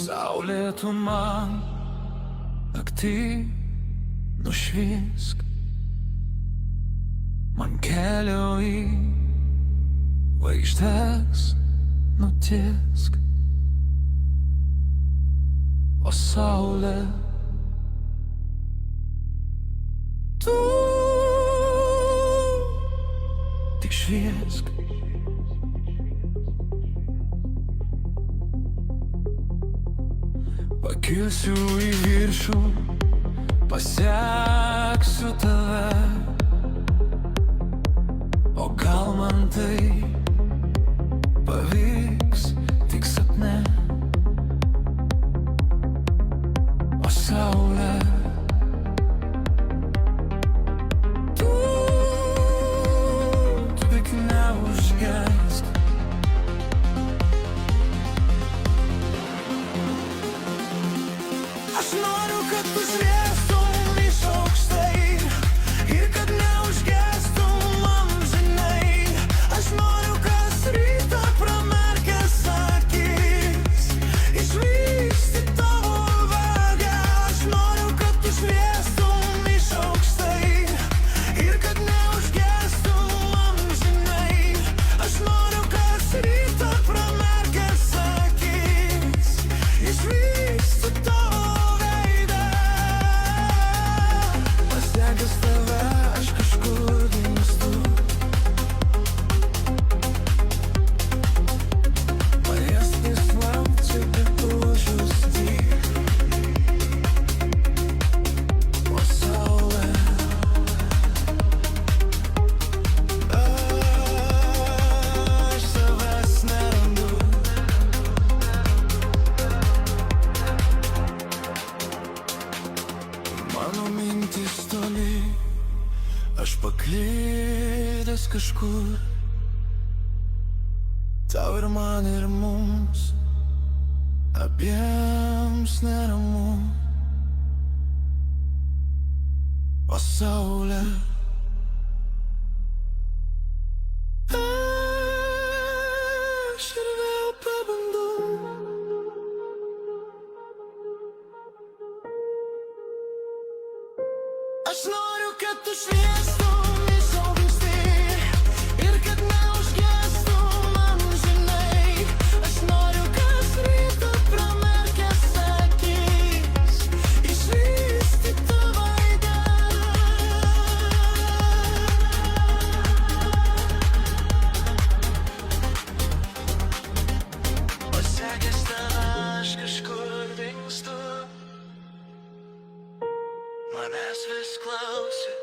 Saulė, tu man naktį nušvisk, man kelio į žvaigždes nutiesk. O saulė, tu tik šviesk. Pakilsiu į viršų, paseksiu tave, o gal man tai pavyks tik sapne. O saulė, tu tik neužgesk. Aš noriu, kad tu šviestum iš aukštai ir kad neužgestum amžinai. Aš noriu, kas rytą pramerkęs akis išvysti tavo veidą. Aš noriu, kad tu šviestum iš aukštai ir kad neužgestum amžinai. Aš noriu, kas rytą pramerkęs akis išvysti tavo. Mano mintis toli, aš paklydęs kažkur. Tau ir man ir mums abiems neramu. O saulė, aš ir vėl pabandau. Aš noriu, kad tu šviestum iš aukštai ir kad neužgestum amžinai. Aš noriu, kas rytą pramerkęs akis išvysti tavo veidą. Pasekęs tave aš kažkur dingstu, manęs vis klausi.